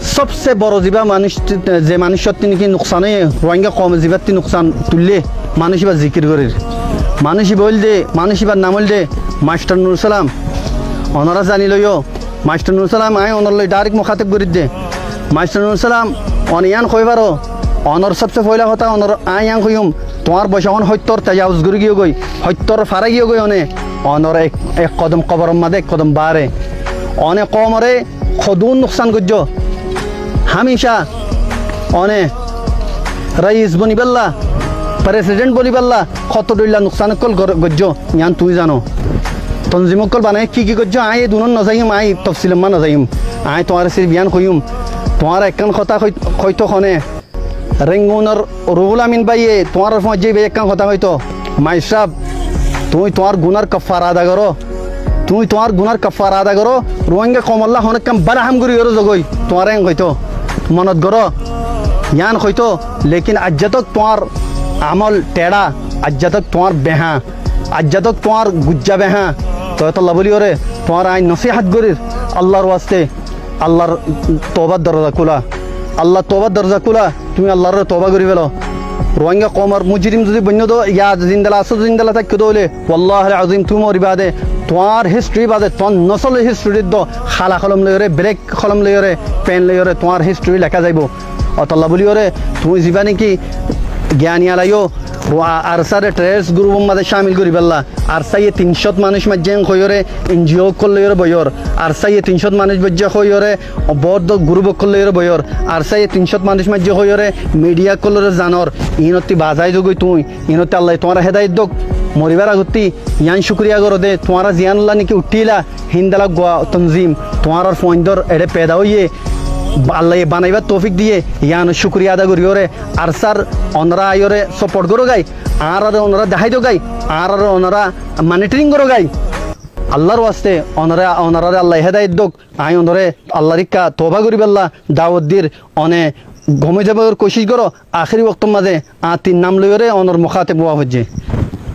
सबसे बड़ो जीवा मानुष जे मानुष्य তিনি কি নুকসানে রোহিঙ্গা কম জীবাতি নুকসান তুললে মানুষ বা জিকির করে মানুষ বল দে মানুষ বা নামল দে মাস্টার নুর সালাম অনরা জানি লইও মাস্টার নুর সালাম আই অনর লই ডাইরেক্ট মুখাতিব করে দে মাস্টার নুর সালাম অনিয়ান কইবারো অনর সবচেয়ে পয়লা কথা অনর আই আং কইম তোমার বয়সখন সত্যর তাজাউজ করে গিয়ে গই সত্যর ফারা গিয়ে গই অনর এক কদম কবরম মাদে এক কদম বারে অনে কমরে খদুন নুকসান গজ্জ হামেশা অনে রাইস বনিবাল্লা প্রেসিডেন্ট বনিবাল্লা কত দইলা নুকসান কল গজ্জ ইয়ান তুই জানো তনজিম কল বানাই কি গজ্জ আই দুনন নজাইম আই তফসিল মান নজাইম আই তোমার সির বিয়ান কইম তোমার একখান কথা কইতো খনে রেঙ্গুনর রুহুল আমিন ভাইয়ে তোমার মধ্যে একখান কথা কইতো মাইসাব তুমি তোমার গুনার কফারা আদা করো তুমি তোমার গুনার কফারা আদা করো রোহিঙ্গা কমল্লা অনেক কাম বারাহাম করি ওর জগই তোমার এং কইতো মনত করো ইয়ান কইতো লেকিন আজ্জাতক তোমার আমল টেড়া আজ্জাতক তোমার বেহা আজ্জাতক তোমার গুজ্জা বেহা তো আল্লাহ বলি ওরে তোমার আইন নসিহাত করির আল্লাহর ওয়াস্তে আল্লাহর তওবার দরজা খোলা আল্লাহ তওবার দরজা খোলা তুমি আল্লাহর তওবা করি ফেলো রোহিঙ্গা কমর মুজরিম যদি বন্য দো ইয়া জিন্দালা আসো জিন্দালা থাকি দোলে ওয়াল্লাহি আযীম তুমি মরি বাদে তোমার হিস্ট্রি বাদে তোমার নসল হিস্ট্রি দ খালা কলম লইরে ব্রেক কলম লইরে পেন লইরে তোমার হিস্ট্রি লেখা যাইব অতল্লা বলি ওরে তুমি যাবা নাকি জ্ঞানী আলাইও আরসারে ট্রেস গ্রুপের মধ্যে শামিল করি পেলা আরসাইয়ে 300 মানুষ মাঝে কইরে এনজিও করলে বয়র আরসাইয়ে 300 মানুষ মাঝে কইরে বড় গ্রুপ করলে বয়র আরসাইয়ে 300 মানুষ মাঝে কইরে মিডিয়া করলে জানর ইনতি বাজাই জগই তুই ইনতি আল্লাহ তোমার হেদায়েত দক মরিবার আগতি ইয়ান শুকরিয়া করো দে তোমার জিয়ানুল্লাহ নাকি উঠিলা হিন্দালা তনজিম তোমার ফোনদর এড়ে পেদা হইয়ে আল্লাহ বানাইবার তৌফিক দিয়ে ইয়ান শুকরিয়া আদা করি ওরে আর স্যার অনরা আইরে সাপোর্ট করো গাই আর ওনারা দেখাই দো গাই আর ওনারা মনিটরিং করো গাই আল্লাহর ওয়াস্তে ওনারা আল্লাহ হেদায়েত দোক আই ওনরে আল্লাহর ইকা তওবা করি বেল্লা দাওয়াত দির অনে ঘুমে যাবার কোশিশ করো আখেরি ওয়াক্ত মাঝে তিন নাম লইরে ওনর মুখাতিব হওয়া হচ্ছে